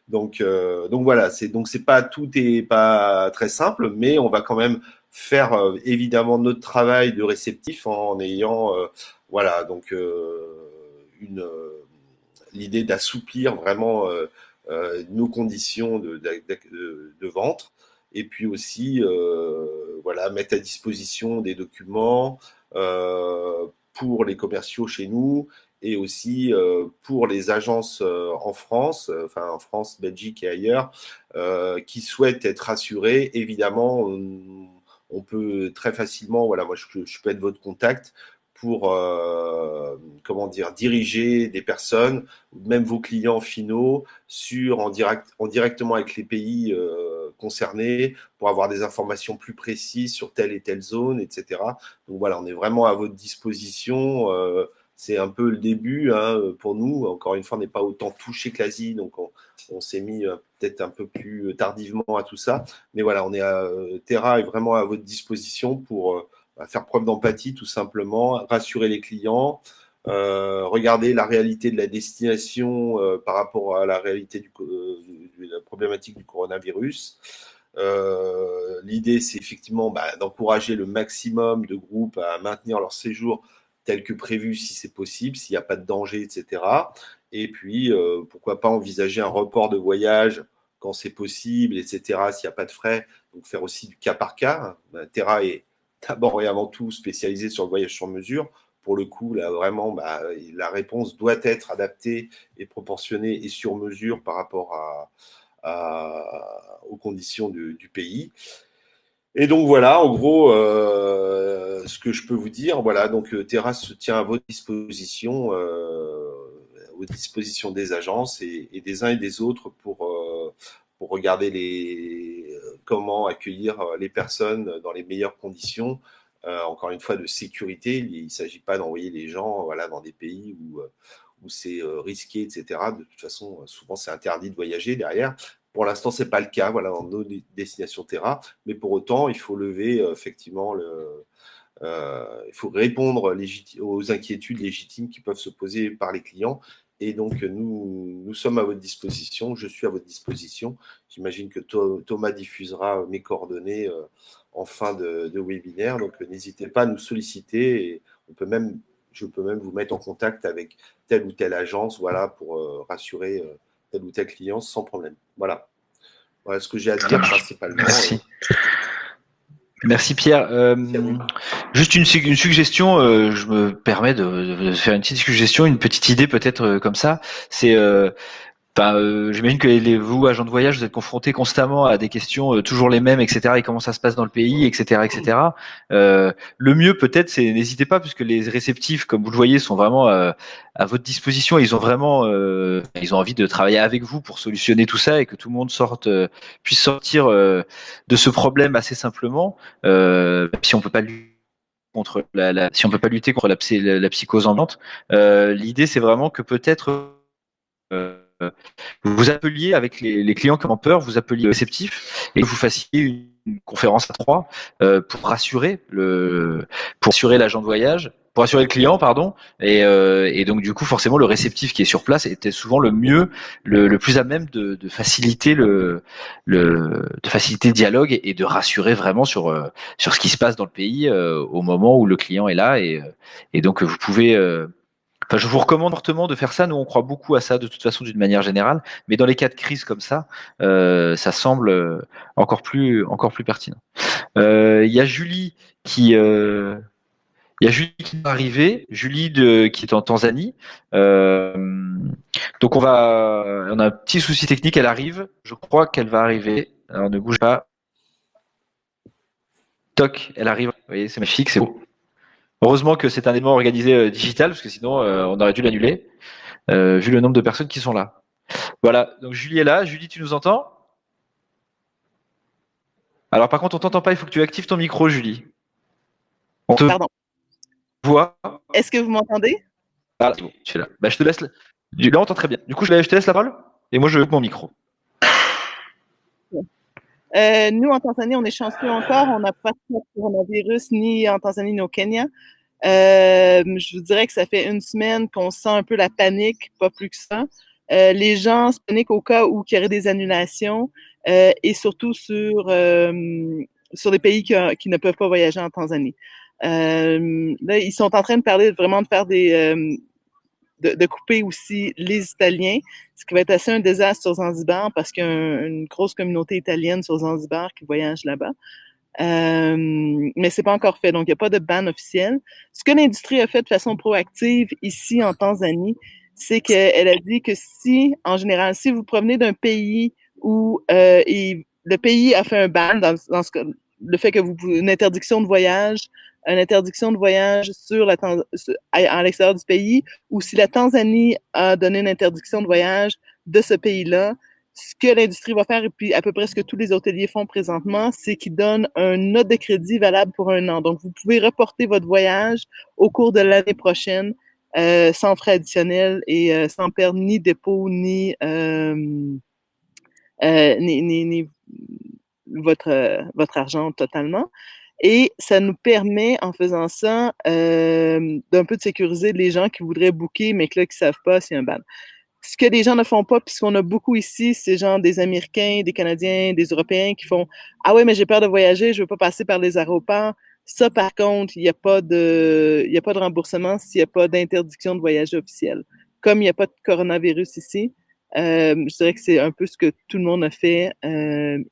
Donc voilà, c'est pas, tout est pas très simple, mais on va quand même faire évidemment notre travail de réceptif en ayant voilà donc l'idée d'assouplir vraiment nos conditions de vente et puis aussi voilà mettre à disposition des documents pour les commerciaux chez nous et aussi pour les agences en France, enfin en France, Belgique et ailleurs, qui souhaitent être rassurés. Évidemment, on peut très facilement, voilà, moi je peux être votre contact pour comment dire, diriger des personnes, même vos clients finaux, directement avec les pays concernés pour avoir des informations plus précises sur telle et telle zone, etc. Donc voilà, on est vraiment à votre disposition. C'est un peu le début pour nous. Encore une fois, on n'est pas autant touché que l'Asie, donc on s'est mis peut-être un peu plus tardivement à tout ça. Mais voilà, Terra est vraiment à votre disposition pour faire preuve d'empathie, tout simplement, rassurer les clients, regarder la réalité de la destination par rapport à la réalité de la problématique du coronavirus. L'idée, c'est effectivement d'encourager le maximum de groupes à maintenir leur séjour tel que prévu si c'est possible, s'il n'y a pas de danger, etc. Et puis, pourquoi pas envisager un report de voyage quand c'est possible, etc., s'il n'y a pas de frais. Donc, faire aussi du cas par cas. Terra est d'abord et avant tout spécialisé sur le voyage sur mesure. Pour le coup, là, vraiment, la réponse doit être adaptée et proportionnée et sur mesure par rapport aux conditions du pays. Et donc voilà, en gros, ce que je peux vous dire, voilà, donc Terra se tient à votre disposition, aux dispositions des agences et des uns et des autres pour regarder comment accueillir les personnes dans les meilleures conditions. Encore une fois, de sécurité. Il ne s'agit pas d'envoyer les gens dans des pays où c'est risqué, etc. De toute façon, souvent, c'est interdit de voyager derrière. Pour l'instant, ce n'est pas le cas dans nos destinations Terra, mais pour autant, il faut lever effectivement il faut répondre aux inquiétudes légitimes qui peuvent se poser par les clients. Et donc, nous sommes à votre disposition, je suis à votre disposition. J'imagine que Thomas diffusera mes coordonnées en fin de webinaire, donc n'hésitez pas à nous solliciter et je peux même vous mettre en contact avec telle ou telle agence pour rassurer tel ou tel client sans problème. Voilà ce que j'ai à dire principalement. Merci. Merci Pierre. Juste une suggestion, je me permets de faire une petite suggestion, une petite idée peut-être comme ça. C'est j'imagine que vous, agents de voyage, vous êtes confrontés constamment à des questions toujours les mêmes, etc. Et comment ça se passe dans le pays, etc., etc. Le mieux peut-être, c'est n'hésitez pas, puisque les réceptifs, comme vous le voyez, sont vraiment à votre disposition. Ils ont vraiment, ils ont envie de travailler avec vous pour solutionner tout ça et que tout le monde puisse sortir de ce problème assez simplement. Si on peut pas lutter contre si on peut pas lutter contre la psychose ambiante, l'idée c'est vraiment que peut-être vous appeliez avec les clients qui ont peur, vous appeliez réceptifs et vous fassiez une conférence à trois pour rassurer l'agent de voyage, pour rassurer le client, pardon, et donc du coup forcément le réceptif qui est sur place était souvent le mieux, le plus à même de faciliter de faciliter le dialogue et de rassurer vraiment sur ce qui se passe dans le pays au moment où le client est là et donc vous pouvez je vous recommande fortement de faire ça. Nous, on croit beaucoup à ça de toute façon d'une manière générale, mais dans les cas de crise comme ça, ça semble encore plus pertinent. Il y a Julie qui est arrivée, qui est en Tanzanie. Donc on a un petit souci technique. Elle arrive. Je crois qu'elle va arriver. Alors ne bouge pas. Toc, elle arrive. Vous voyez, c'est magnifique, c'est beau. Heureusement que c'est un événement organisé digital, parce que sinon on aurait dû l'annuler, vu le nombre de personnes qui sont là. Voilà, donc Julie est là. Julie, tu nous entends? Alors par contre, on t'entend pas, il faut que tu actives ton micro, Julie. On te voit. Est-ce que vous m'entendez? Ah, c'est bon, tu es là. Je te laisse. Là, on t'entend très bien. Du coup, je te laisse la parole, et moi je coupe mon micro. Nous, en Tanzanie, on est chanceux encore. On n'a pas de coronavirus ni en Tanzanie ni au Kenya. Je vous dirais que ça fait une semaine qu'on sent un peu la panique, pas plus que ça. Les gens se paniquent au cas où il y aurait des annulations et surtout sur des pays qui ne peuvent pas voyager en Tanzanie. Là, ils sont en train de parler vraiment de faire de couper aussi les Italiens, ce qui va être assez un désastre sur Zanzibar parce qu'il y a une grosse communauté italienne sur Zanzibar qui voyage là-bas. Mais c'est pas encore fait, donc il n'y a pas de ban officiel. Ce que l'industrie a fait de façon proactive ici en Tanzanie, c'est qu'elle a dit que en général, si vous provenez d'un pays où le pays a fait un ban, dans ce cas, le fait que une interdiction de voyage à l'extérieur du pays, ou si la Tanzanie a donné une interdiction de voyage de ce pays-là, ce que l'industrie va faire, et puis à peu près ce que tous les hôteliers font présentement, c'est qu'ils donnent une note de crédit valable pour 1 an. Donc, vous pouvez reporter votre voyage au cours de l'année prochaine sans frais additionnels et sans perdre ni dépôt, ni votre argent totalement. Et ça nous permet, en faisant ça, d'un peu de sécuriser les gens qui voudraient booker, mais que là, qui savent pas s'il y a un ban. Ce que les gens ne font pas, puis ce qu'on a beaucoup ici, c'est genre des Américains, des Canadiens, des Européens qui font « Ah ouais, mais j'ai peur de voyager, je veux pas passer par les aéroports. » Ça, par contre, il n'y a pas de remboursement s'il n'y a pas d'interdiction de voyager officielle. Comme il n'y a pas de coronavirus ici, je dirais que c'est un peu ce que tout le monde a fait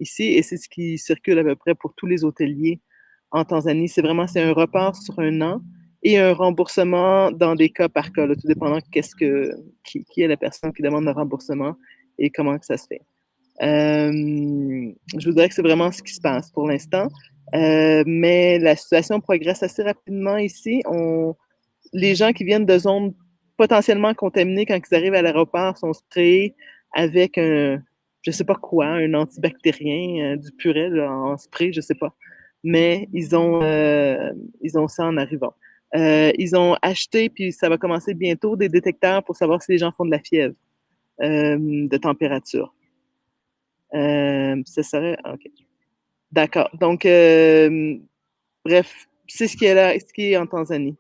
ici, et c'est ce qui circule à peu près pour tous les hôteliers en Tanzanie. C'est un report sur 1 an et un remboursement dans des cas par cas, là, tout dépendant qui est la personne qui demande le remboursement et comment que ça se fait. Je vous dirais que c'est vraiment ce qui se passe pour l'instant. Mais la situation progresse assez rapidement ici. Les gens qui viennent de zones potentiellement contaminées, quand ils arrivent à l'aéroport, sont sprayés avec je sais pas quoi, un antibactérien, du purée en spray, je sais pas. Mais ils ont ça en arrivant. Ils ont acheté, puis ça va commencer bientôt, des détecteurs pour savoir si les gens font de la fièvre de température. Ça serait... OK. D'accord. Donc, bref, c'est ce qui est là, ce qui est en Tanzanie.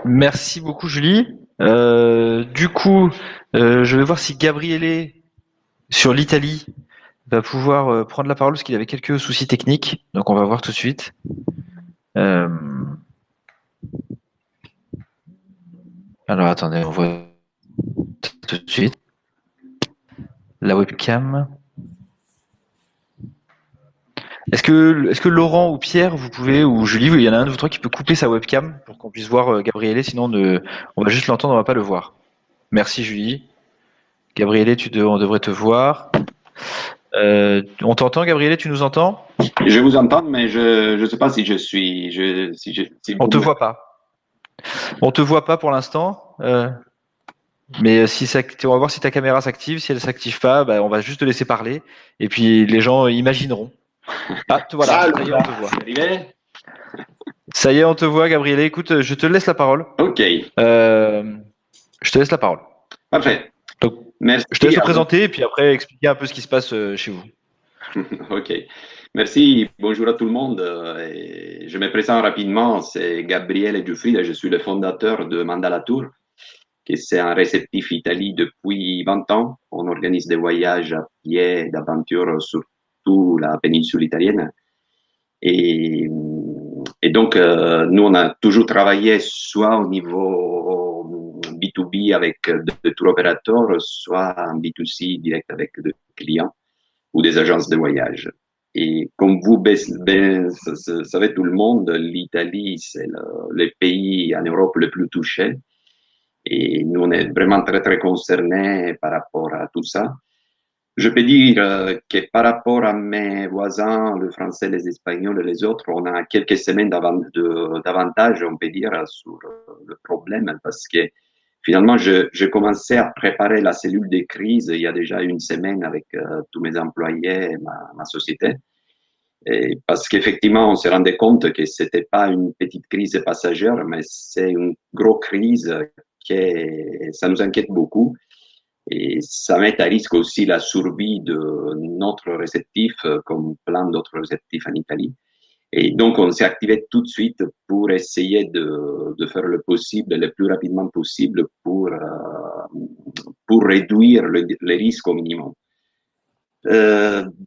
Merci beaucoup, Julie. Du coup, je vais voir si Gabriele, sur l'Italie, va pouvoir prendre la parole parce qu'il avait quelques soucis techniques. Donc, on va voir tout de suite. Alors, attendez, on voit tout de suite. La webcam. Est-ce que Laurent ou Pierre, vous pouvez, ou Julie, il y en a un de vous trois qui peut couper sa webcam pour qu'on puisse voir Gabriele, sinon on va juste l'entendre, on va pas le voir. Merci Julie. Gabriele, on devrait te voir. On t'entend, Gabriele, tu nous entends? Je vous entends, mais je ne sais pas si je suis. On te voit pas. On te voit pas pour l'instant. Mais on va voir si ta caméra s'active. Si elle s'active pas, bah, on va juste te laisser parler. Et puis les gens imagineront. Ah, voilà, ça y est, on te voit. Ça y est, on te voit, Gabriele. Écoute, je te laisse la parole. Ok. Je te laisse la parole. Parfait. Donc, merci. Je te laisse te présenter et puis après expliquer un peu ce qui se passe chez vous. Ok. Merci. Bonjour à tout le monde. Je me présente rapidement. C'est Gabriele Giuffrida. Je suis le fondateur de Mandala Tour, qui c'est un réceptif Italie depuis 20 ans. On organise des voyages à pied d'aventure sur toute la péninsule italienne. Et donc, nous, on a toujours travaillé soit au niveau B2B avec des tour opérateurs, soit en B2C direct avec des clients ou des agences de voyage. Et comme vous savez tout le monde, l'Italie, c'est le pays en Europe le plus touché. Et nous, on est vraiment très, très concernés par rapport à tout ça. Je peux dire que par rapport à mes voisins, le français, les espagnols et les autres, on a quelques semaines d'avantage, on peut dire, sur le problème, parce que finalement, j'ai commencé à préparer la cellule de crise il y a déjà 1 semaine avec tous mes employés et ma société. Et parce qu'effectivement, on s'est rendu compte que c'était pas une petite crise passagère, mais c'est une grosse crise qui ça nous inquiète beaucoup. Et ça met à risque aussi la survie de notre réceptif, comme plein d'autres réceptifs en Italie. Et donc, on s'est activé tout de suite pour essayer de faire le possible, le plus rapidement possible pour réduire les risques au minimum.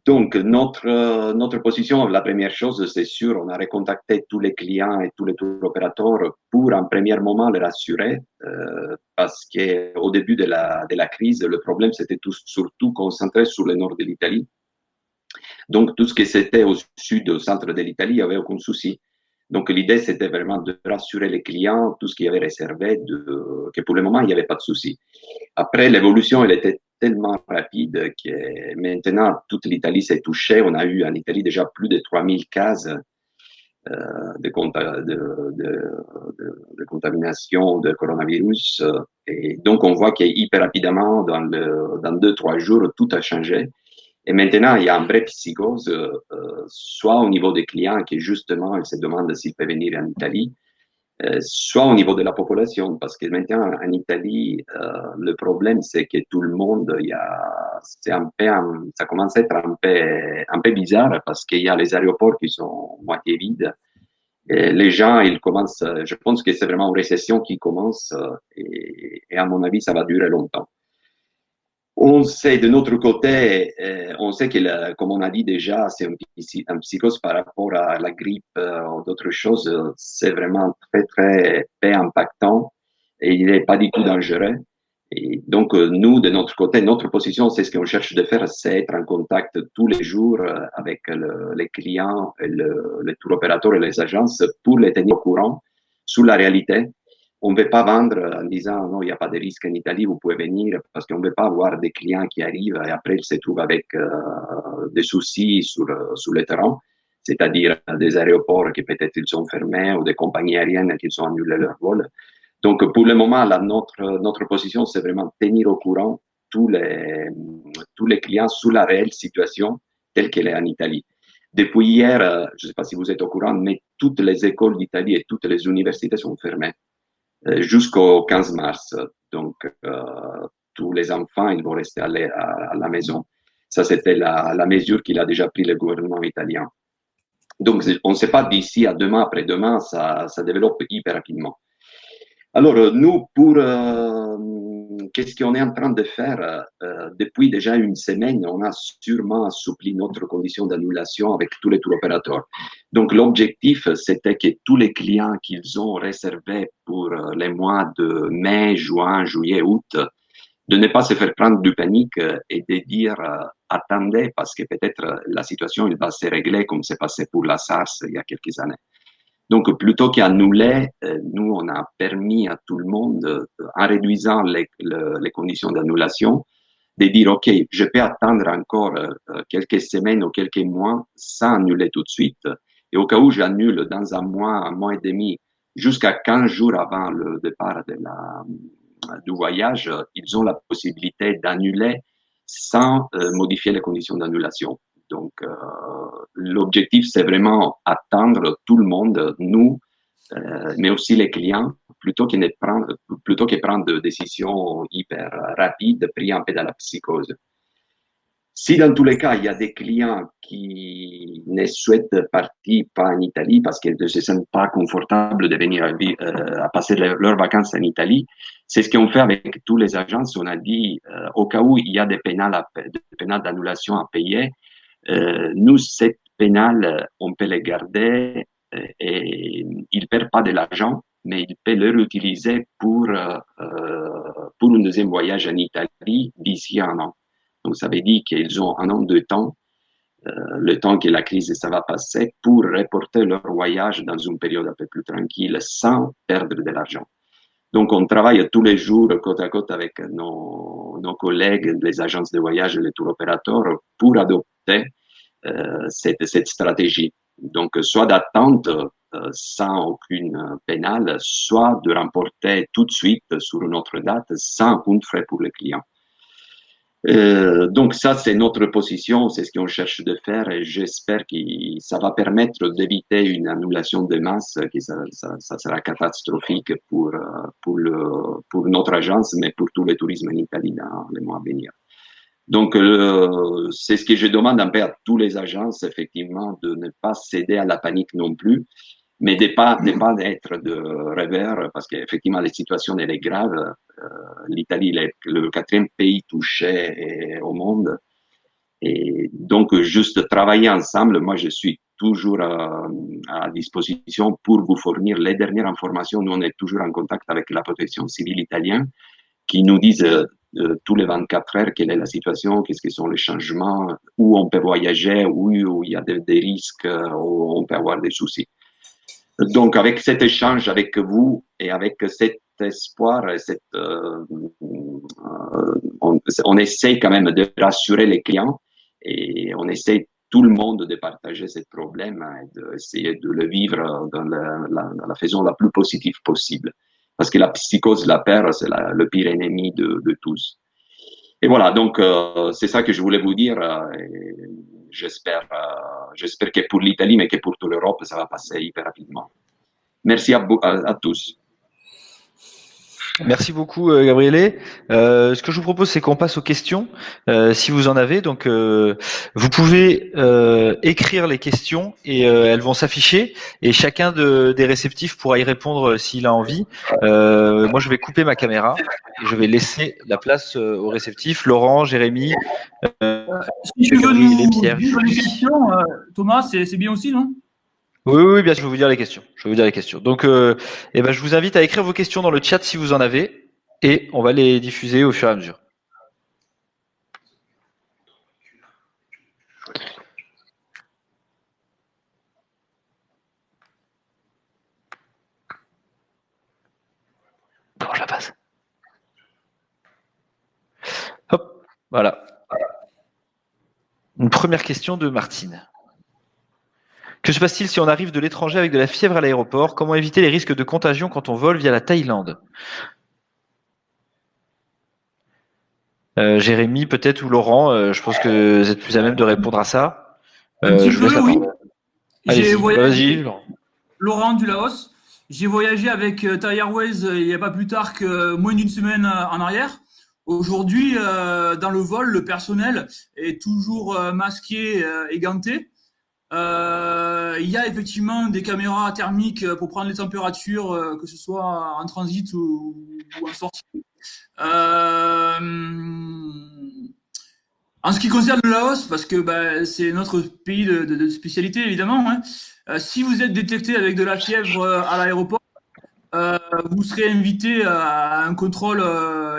Donc, notre position, la première chose, c'est sûr, on a recontacté tous les clients et tous les tour opérateurs pour, en premier moment, les rassurer, parce qu'au début de la crise, le problème, c'était surtout concentré sur le nord de l'Italie. Donc, tout ce qui c'était au sud, au centre de l'Italie, il n'y avait aucun souci. Donc, l'idée, c'était vraiment de rassurer les clients, tout ce qu'ils avaient réservé, que pour le moment, il n'y avait pas de souci. Après, l'évolution, elle était tellement rapide que maintenant, toute l'Italie s'est touchée. On a eu en Italie déjà plus de 3000 cases. de contamination de coronavirus. Et donc, on voit qu'hyper rapidement, dans 2-3 jours, tout a changé. Et maintenant, il y a une vraie psychose, soit au niveau des clients, qui justement, ils se demandent s'ils peuvent venir en Italie, soit au niveau de la population, parce que maintenant, en Italie, le problème, c'est que tout le monde, ça commence à être un peu bizarre, parce qu'il y a les aéroports qui sont moitié vides. Et les gens, ils commencent, je pense que c'est vraiment une récession qui commence, et à mon avis, ça va durer longtemps. On sait de notre côté, on sait que, comme on a dit déjà, c'est un psychose par rapport à la grippe ou d'autres choses. C'est vraiment très, très peu impactant et il n'est pas du tout dangereux. Et donc, nous, de notre côté, notre position, c'est ce qu'on cherche de faire, c'est être en contact tous les jours avec les clients, les tour opérateurs et les agences pour les tenir au courant sur la réalité. On ne veut pas vendre en disant non, il n'y a pas de risque en Italie, vous pouvez venir, parce qu'on ne veut pas avoir des clients qui arrivent et après ils se trouvent avec des soucis sur le terrain, c'est-à-dire des aéroports qui peut-être ils sont fermés ou des compagnies aériennes qui ont annulé leur vol. Donc pour le moment, là, notre position, c'est vraiment tenir au courant tous les clients sur la réelle situation telle qu'elle est en Italie. Depuis hier, je ne sais pas si vous êtes au courant, mais toutes les écoles d'Italie et toutes les universités sont fermées jusqu'au 15 mars. Donc, tous les enfants, ils vont rester à la maison. Ça, c'était la mesure qu'il a déjà pris le gouvernement italien. Donc, on ne sait pas d'ici à demain, après-demain, ça développe hyper rapidement. Alors, nous, qu'est-ce qu'on est en train de faire depuis déjà une semaine, on a sûrement assoupli notre condition d'annulation avec tous les tour opérateurs. Donc, l'objectif, c'était que tous les clients qu'ils ont réservés pour les mois de mai, juin, juillet, août, de ne pas se faire prendre du panique et de dire attendez, parce que peut-être la situation elle va se régler comme c'est passé pour la SARS il y a quelques années. Donc, plutôt qu'annuler, nous, on a permis à tout le monde, en réduisant les conditions d'annulation, de dire, OK, je peux attendre encore quelques semaines ou quelques mois sans annuler tout de suite. Et au cas où j'annule dans un mois et demi, jusqu'à 15 jours avant le départ du voyage, ils ont la possibilité d'annuler sans modifier les conditions d'annulation. Donc, l'objectif, c'est vraiment attendre tout le monde, nous, mais aussi les clients, plutôt que prendre des décisions hyper rapides, prises un peu dans la psychose. Si dans tous les cas, il y a des clients qui ne souhaitent partir pas en Italie parce qu'ils ne se sentent pas confortables de venir à passer leurs vacances en Italie, c'est ce qu'on fait avec tous les agences. On a dit, au cas où il y a des pénales d'annulation à payer, nous, cette pénale, on peut les garder et ils ne perdent pas de l'argent, mais ils peuvent le réutiliser pour un deuxième voyage en Italie d'ici un an. Donc, ça veut dire qu'ils ont un an de temps, le temps que la crise ça va passer, pour reporter leur voyage dans une période un peu plus tranquille sans perdre de l'argent. Donc, on travaille tous les jours côte à côte avec nos collègues, les agences de voyage et les tour opérateurs pour adopter cette stratégie. Donc, soit d'attente sans aucune pénale, soit de remporter tout de suite sur une autre date sans aucun frais pour le client. Donc ça, c'est notre position, c'est ce qu'on cherche de faire et j'espère que ça va permettre d'éviter une annulation de masse, que ça sera catastrophique pour notre agence, mais pour tout le tourisme en Italie dans les mois à venir. Donc, c'est ce que je demande un peu à tous les agences, effectivement, de ne pas céder à la panique non plus, mais de pas être de revers, parce qu'effectivement, la situation, elle est grave. L'Italie est le 4e pays touché au monde. Et donc, juste travailler ensemble, moi, je suis toujours à disposition pour vous fournir les dernières informations. Nous, on est toujours en contact avec la protection civile italienne qui nous disent tous les 24 heures quelle est la situation, qu'est-ce que sont les changements, où on peut voyager, où il y a des risques, où on peut avoir des soucis. Donc, avec cet échange avec vous et avec cet espoir, on essaie quand même de rassurer les clients et on essaie tout le monde de partager ce problème et d'essayer de le vivre dans la façon la plus positive possible. Parce que la psychose, la peur, c'est le pire ennemi de tous. Et voilà, donc c'est ça que je voulais vous dire. Et j'espère que pour l'Italie, mais que pour toute l'Europe, ça va passer hyper rapidement. Merci à tous. Merci beaucoup, Gabriele. Ce que je vous propose, c'est qu'on passe aux questions, si vous en avez. Donc, vous pouvez écrire les questions et elles vont s'afficher. Et chacun des réceptifs pourra y répondre s'il a envie. Moi, je vais couper ma caméra et je vais laisser la place aux réceptifs. Laurent, Jérémy, Si tu veux Gabriel et nous Pierre. dire les questions, Thomas, c'est bien aussi, non? Oui, bien sûr, je vais vous dire les questions. Donc, je vous invite à écrire vos questions dans le chat si vous en avez, et on va les diffuser au fur et à mesure. Comment je la passe? Hop, voilà. Une première question de Martine. Que se passe-t-il si on arrive de l'étranger avec de la fièvre à l'aéroport? Comment éviter les risques de contagion quand on vole via la Thaïlande? Jérémy, peut-être, ou Laurent, je pense que vous êtes plus à même de répondre à ça. Un petit Je vous laisse peu, la oui. parole. J'ai Allez-y, voyagé, vas-y, Laurent. Laurent du Laos. J'ai voyagé avec Thai Airways il n'y a pas plus tard que moins d'une semaine en arrière. Aujourd'hui, dans le vol, le personnel est toujours masqué et ganté. Il y a effectivement des caméras thermiques pour prendre les températures, que ce soit en transit ou en sortie. En ce qui concerne le Laos, parce que c'est notre pays de spécialité évidemment, hein, si vous êtes détecté avec de la fièvre à l'aéroport, vous serez invité à un contrôle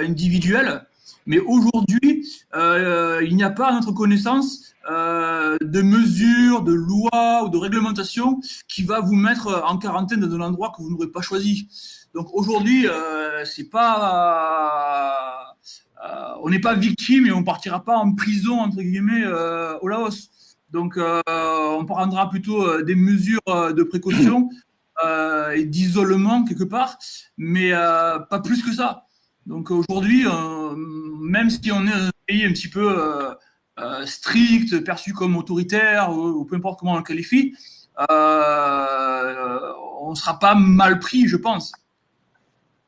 individuel. Mais aujourd'hui, il n'y a pas, à notre connaissance, de mesures, de lois ou de réglementation qui va vous mettre en quarantaine dans un endroit que vous n'aurez pas choisi. Donc aujourd'hui, c'est pas, on n'est pas victime et on partira pas en prison entre guillemets au Laos. Donc on prendra plutôt des mesures de précaution et d'isolement quelque part, mais pas plus que ça. Donc aujourd'hui, même si on est un pays un petit peu strict, perçu comme autoritaire, ou peu importe comment on le qualifie, on ne sera pas mal pris, je pense.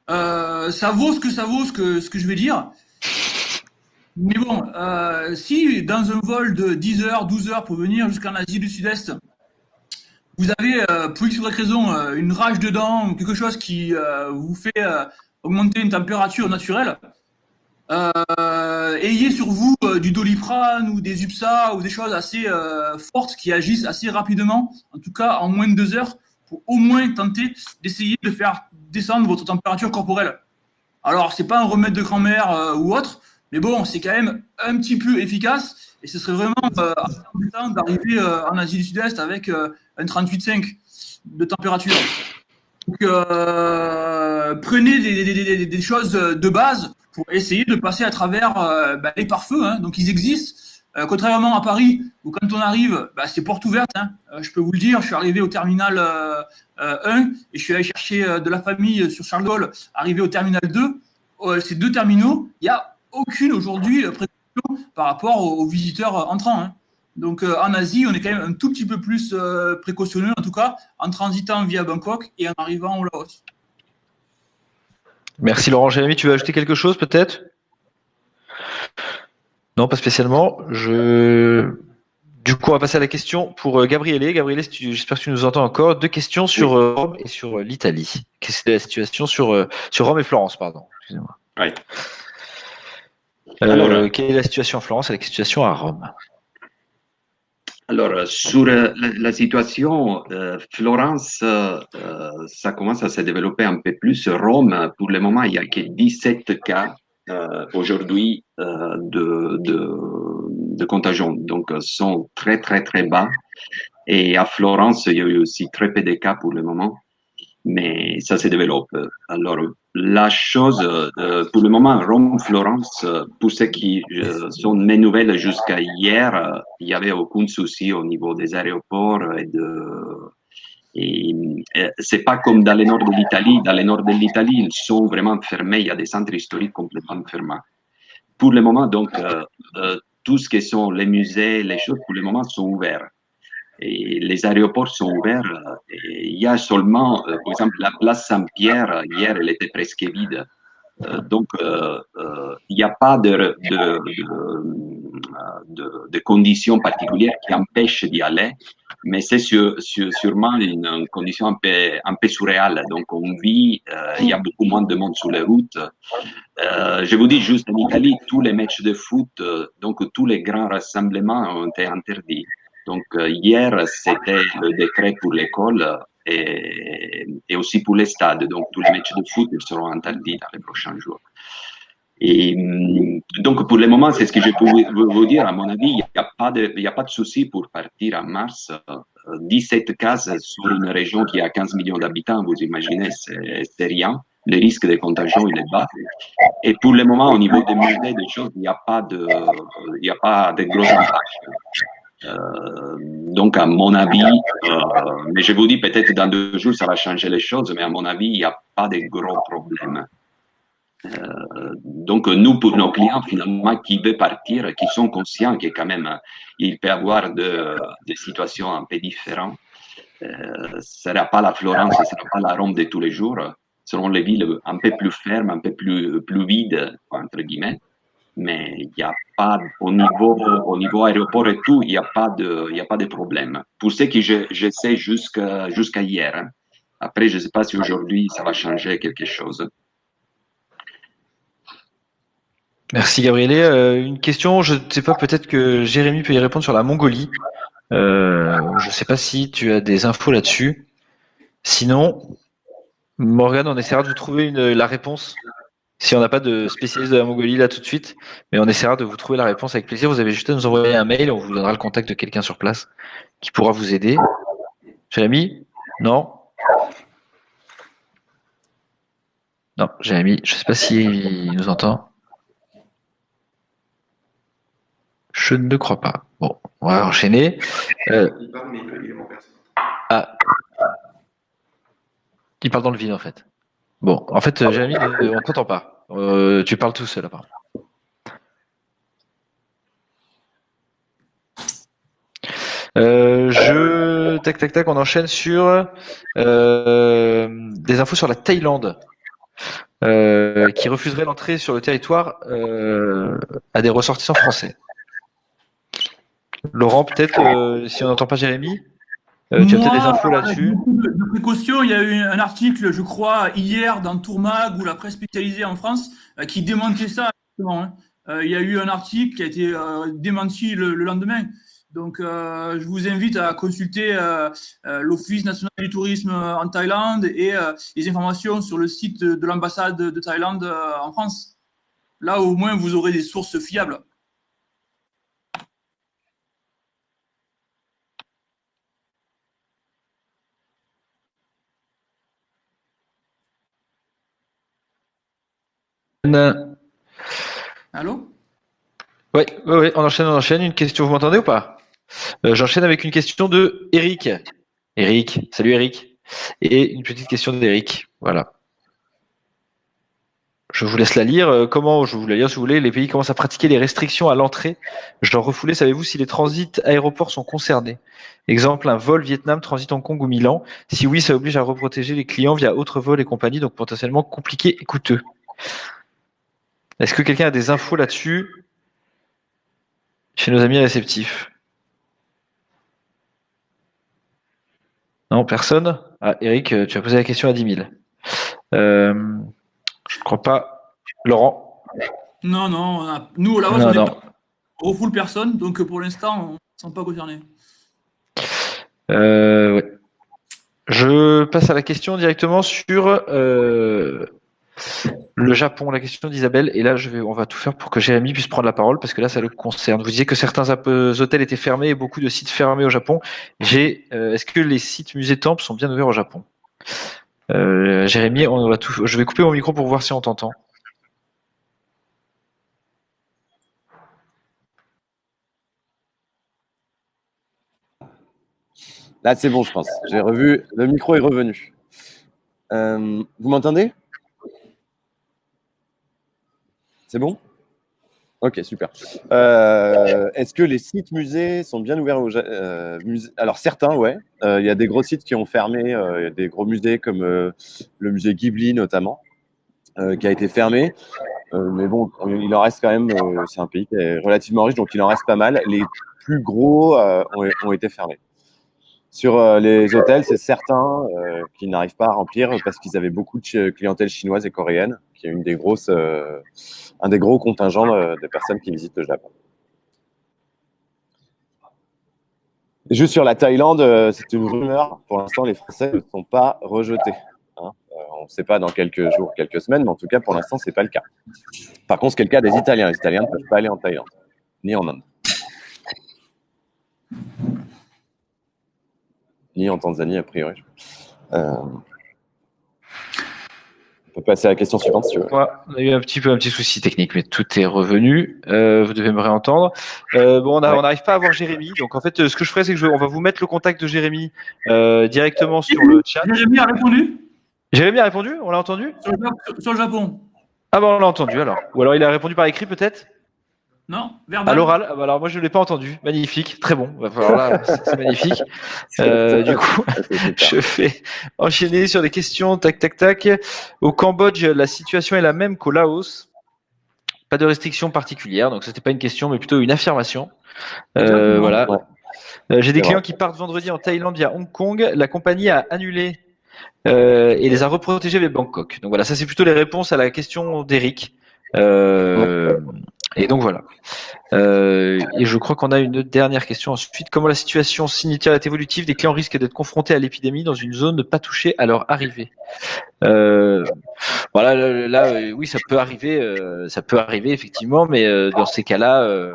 Ça vaut ce que ça vaut, ce que je vais dire. Mais bon, si dans un vol de 10 heures, 12 heures pour venir jusqu'en Asie du Sud-Est, vous avez, pour X ou Y raison, une rage de dents ou quelque chose qui vous fait augmenter une température naturelle, ayez sur vous du Doliprane ou des UPSA ou des choses assez fortes qui agissent assez rapidement, en tout cas en moins de 2 heures, pour au moins tenter d'essayer de faire descendre votre température corporelle. Alors, c'est pas un remède de grand-mère ou autre, mais bon, c'est quand même un petit peu efficace et ce serait vraiment assez embêtant d'arriver en Asie du Sud-Est avec un 38,5 de température. Donc, prenez des choses de base pour essayer de passer à travers les pare-feux. Hein. Donc, ils existent. Contrairement à Paris, où quand on arrive, c'est porte ouverte. Hein. Je peux vous le dire, je suis arrivé au terminal 1 et je suis allé chercher de la famille sur Charles de Gaulle, arrivé au terminal 2. Ces deux terminaux, il n'y a aucune aujourd'hui précaution par rapport aux visiteurs entrants. Hein. Donc en Asie, on est quand même un tout petit peu plus précautionneux, en tout cas en transitant via Bangkok et en arrivant au Laos. Merci Laurent. Jérémy, tu veux ajouter quelque chose peut-être? Non, pas spécialement. Du coup, on va passer à la question pour Gabriele. Gabriele, j'espère que tu nous entends encore. 2 questions sur Rome et sur l'Italie. Qu'est-ce que c'est la situation sur Rome et Florence, pardon. Excusez-moi. Oui. Quelle est la situation à Florence et la situation à Rome? Alors, sur la situation, Florence, ça commence à se développer un peu plus. Rome, pour le moment, il n'y a que 17 cas aujourd'hui de contagion, donc sont très, très, très bas. Et à Florence, il y a eu aussi très peu de cas pour le moment. mais ça se développe. Alors, la chose, pour le moment, Rome-Florence, pour ce qui sont mes nouvelles jusqu'à hier, il n'y avait aucun souci au niveau des aéroports et c'est pas comme dans le nord de l'Italie. Dans le nord de l'Italie, ils sont vraiment fermés. Il y a des centres historiques complètement fermés. Pour le moment, donc, tout ce qui sont les musées, les choses, pour le moment, sont ouverts. Et les aéroports sont ouverts. Et il y a seulement, par exemple, la place Saint-Pierre, hier, elle était presque vide. Donc, il n'y a pas de conditions particulières qui empêchent d'y aller, mais c'est sûrement une condition un peu surréale. Donc, on vit, il y a beaucoup moins de monde sur les routes. Je vous dis juste, en Italie, tous les matchs de foot, donc tous les grands rassemblements ont été interdits. Donc, hier, c'était le décret pour l'école et aussi pour les stades. Donc, tous les matchs de foot ils seront interdits dans les prochains jours. Et donc, pour le moment, c'est ce que je peux vous dire. À mon avis, il n'y a pas de souci pour partir en mars. 17 cases sur une région qui a 15 millions d'habitants, vous imaginez, c'est rien. Le risque de contagion, il est bas. Et pour le moment, au niveau des musées, des choses, il n'y a pas de gros impacts. Donc, à mon avis, mais je vous dis peut-être dans 2 jours, ça va changer les choses, mais à mon avis, il n'y a pas de gros problèmes. Donc, nous, pour nos clients, finalement, qui veulent partir, qui sont conscients que quand même, il peut y avoir des situations un peu différentes. Ce ne sera pas la Florence, ce ne sera pas la Rome de tous les jours. Ce seront les villes un peu plus fermes, un peu plus vides, entre guillemets. Mais il n'y a pas, au niveau aéroport et tout, il n'y a pas de problème. Pour ce que je sais jusqu'à hier. Hein. Après, je ne sais pas si aujourd'hui, ça va changer quelque chose. Merci Gabriele. Une question, je ne sais pas, peut-être que Jérémy peut y répondre sur la Mongolie. Je ne sais pas si tu as des infos là-dessus. Sinon, Morgane, on essaiera de vous trouver la réponse. Si on n'a pas de spécialiste de la Mongolie là tout de suite, mais on essaiera de vous trouver la réponse avec plaisir. Vous avez juste à nous envoyer un mail, on vous donnera le contact de quelqu'un sur place qui pourra vous aider. Jérémy? Non? Non, Jérémy, je ne sais pas s'il nous entend. Je ne crois pas. Bon, on va enchaîner. Il parle dans le vide en fait. Bon, en fait, Jérémy, on ne t'entend pas. Tu parles tout seul apparemment. Tac, on enchaîne sur des infos sur la Thaïlande qui refuserait l'entrée sur le territoire à des ressortissants français. Laurent, peut-être, si on n'entend pas Jérémy, tu as peut-être des infos là-dessus. De précaution, il y a eu un article, je crois, hier dans Tourmag ou la presse spécialisée en France qui démentait ça. Hein. Il y a eu un article qui a été démenti le lendemain. Donc, je vous invite à consulter l'Office national du tourisme en Thaïlande et les informations sur le site de l'ambassade de Thaïlande en France. Là, au moins, vous aurez des sources fiables. Allô? Oui, on enchaîne. Une question, vous m'entendez ou pas? J'enchaîne avec une question de Eric. Eric, salut Eric. Et une petite question d'Eric. Voilà. Je vous laisse la lire. Je vous la lire si vous voulez. Les pays commencent à pratiquer les restrictions à l'entrée. Je dois refouler. Savez-vous si les transits aéroports sont concernés? Exemple, un vol Vietnam, transit Hong Kong ou Milan. Si oui, ça oblige à reprotéger les clients via autres vols et compagnie, donc potentiellement compliqué et coûteux. Est-ce que quelqu'un a des infos là-dessus chez nos amis réceptifs? Non, personne? Ah, Eric, tu as posé la question à 10 000. Je ne crois pas. Laurent? Non, nous, là, on ne refoule personne, donc pour l'instant, on ne se sent pas concerné. Ouais. Je passe à la question directement sur le Japon, la question d'Isabelle. Et là, on va tout faire pour que Jérémy puisse prendre la parole parce que là, ça le concerne. Vous disiez que certains hôtels étaient fermés et beaucoup de sites fermés au Japon. Est-ce que les sites musées temples sont bien ouverts au Japon? Jérémy, je vais couper mon micro pour voir si on t'entend. Là, c'est bon, je pense. J'ai revu. Le micro est revenu. Vous m'entendez? C'est bon? Ok, super. Est-ce que les sites musées sont bien ouverts aux musées? Alors, certains, ouais. Il y a des gros sites qui ont fermé. Il y a des gros musées comme le musée Ghibli, notamment, qui a été fermé. Mais bon, il en reste quand même. C'est un pays qui est relativement riche, donc il en reste pas mal. Les plus gros ont été fermés. Sur les hôtels, c'est certains qui n'arrivent pas à remplir parce qu'ils avaient beaucoup de clientèle chinoise et coréenne, qui est un des gros contingents de personnes qui visitent le Japon. Et juste sur la Thaïlande, c'est une rumeur. Pour l'instant, les Français ne sont pas rejetés. Hein. On ne sait pas dans quelques jours, quelques semaines, mais en tout cas, pour l'instant, ce n'est pas le cas. Par contre, c'est le cas des Italiens. Les Italiens ne peuvent pas aller en Thaïlande, ni en Inde, ni en Tanzanie, a priori. On peut passer à la question suivante, si tu veux. Ouais, on a eu un petit souci technique, mais tout est revenu. Vous devez me réentendre. Bon, on n'arrive pas à voir Jérémy. Donc, en fait, ce que je ferai, c'est que on va vous mettre le contact de Jérémy directement sur le chat. Jérémy a répondu Jérémy a répondu? On l'a entendu? sur le Japon. Ah bon, on l'a entendu alors. Ou alors il a répondu par écrit peut-être? Non, À verbal. l'oral? Ah bah alors moi je ne l'ai pas entendu. Magnifique, très bon. Alors là, c'est magnifique. Du coup, je vais enchaîner sur des questions. Tac, tac, tac. Au Cambodge, la situation est la même qu'au Laos. Pas de restrictions particulières, donc c'était pas une question, mais plutôt une affirmation. Voilà. Ouais. J'ai des clients qui partent vendredi en Thaïlande via Hong Kong. La compagnie a annulé et les a reprotégés avec Bangkok. Donc voilà, ça c'est plutôt les réponses à la question d'Eric. Et donc voilà. Et je crois qu'on a une dernière question ensuite. Comment la situation sanitaire est évolutive? Des clients risquent d'être confrontés à l'épidémie dans une zone pas touchée à leur arrivée. Voilà, là, oui, ça peut arriver effectivement, mais dans ces cas-là,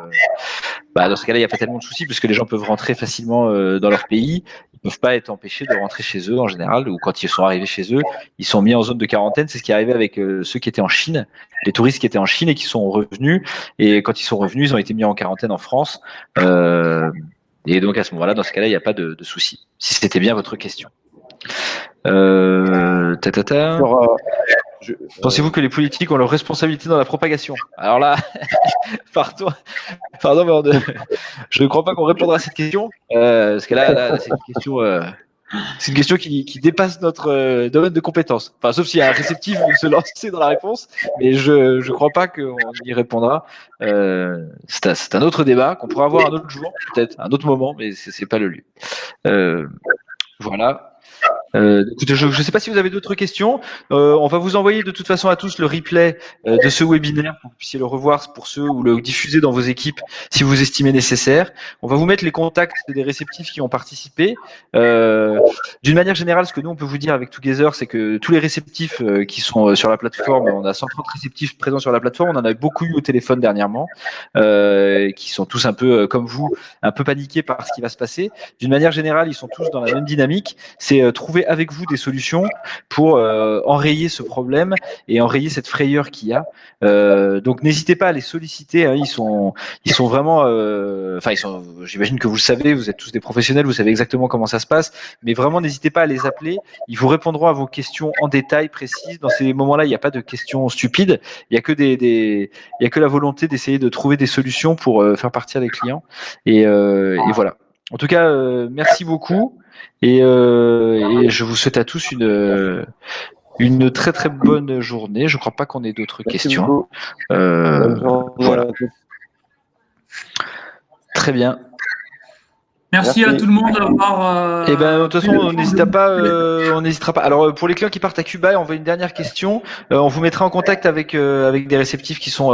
il n'y a pas tellement de soucis parce que les gens peuvent rentrer facilement dans leur pays. Ils peuvent pas être empêchés de rentrer chez eux en général, ou quand ils sont arrivés chez eux, ils sont mis en zone de quarantaine. C'est ce qui est arrivé avec ceux qui étaient en Chine, les touristes qui étaient en Chine et qui sont revenus. Et quand ils sont revenus, ils ont été mis en quarantaine en France. Et donc à ce moment-là, dans ce cas-là, il n'y a pas de souci. Si c'était bien votre question. Pensez-vous que les politiques ont leur responsabilité dans la propagation? Alors là, pardon, mais je ne crois pas qu'on répondra à cette question, parce que là c'est une question qui dépasse notre domaine de compétences. Enfin, sauf s'il y a un réceptif de se lancer dans la réponse, mais je ne crois pas qu'on y répondra. C'est un autre débat qu'on pourra avoir un autre jour, peut-être, un autre moment, mais c'est pas le lieu. Voilà. Écoutez, je ne sais pas si vous avez d'autres questions. On va vous envoyer de toute façon à tous le replay de ce webinaire pour que vous puissiez le revoir pour ceux ou le diffuser dans vos équipes si vous estimez nécessaire. On va vous mettre les contacts des réceptifs qui ont participé. D'une manière générale, ce que nous on peut vous dire avec Together, c'est que tous les réceptifs qui sont sur la plateforme, on a 130 réceptifs présents sur la plateforme. On en a beaucoup eu au téléphone dernièrement, qui sont tous un peu comme vous, un peu paniqués par ce qui va se passer. D'une manière générale, ils sont tous dans la même dynamique. C'est trouver avec vous des solutions pour enrayer ce problème et enrayer cette frayeur qu'il y a. Donc n'hésitez pas à les solliciter. Hein, ils sont vraiment. J'imagine que vous le savez. Vous êtes tous des professionnels. Vous savez exactement comment ça se passe. Mais vraiment, n'hésitez pas à les appeler. Ils vous répondront à vos questions en détail, précises. Dans ces moments-là, il n'y a pas de questions stupides. Il y a que il y a que la volonté d'essayer de trouver des solutions pour faire partir les clients. Et voilà. En tout cas, merci beaucoup. Et je vous souhaite à tous une très très bonne journée. Je ne crois pas qu'on ait d'autres questions. Voilà. Très bien. Merci à tout le monde d'avoir. Eh ben, de toute façon, on n'hésitera pas. Alors, pour les clients qui partent à Cuba, on veut une dernière question. On vous mettra en contact avec des réceptifs qui sont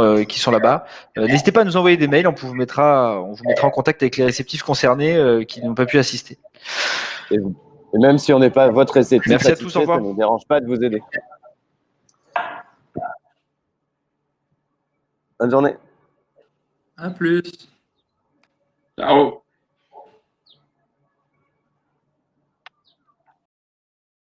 là-bas. N'hésitez pas à nous envoyer des mails. On vous mettra en contact avec les réceptifs concernés qui n'ont pas pu assister. Et même si on n'est pas votre réceptif, merci à tous. Au revoir. Ça ne nous dérange pas de vous aider. Bonne journée. À plus. Ciao.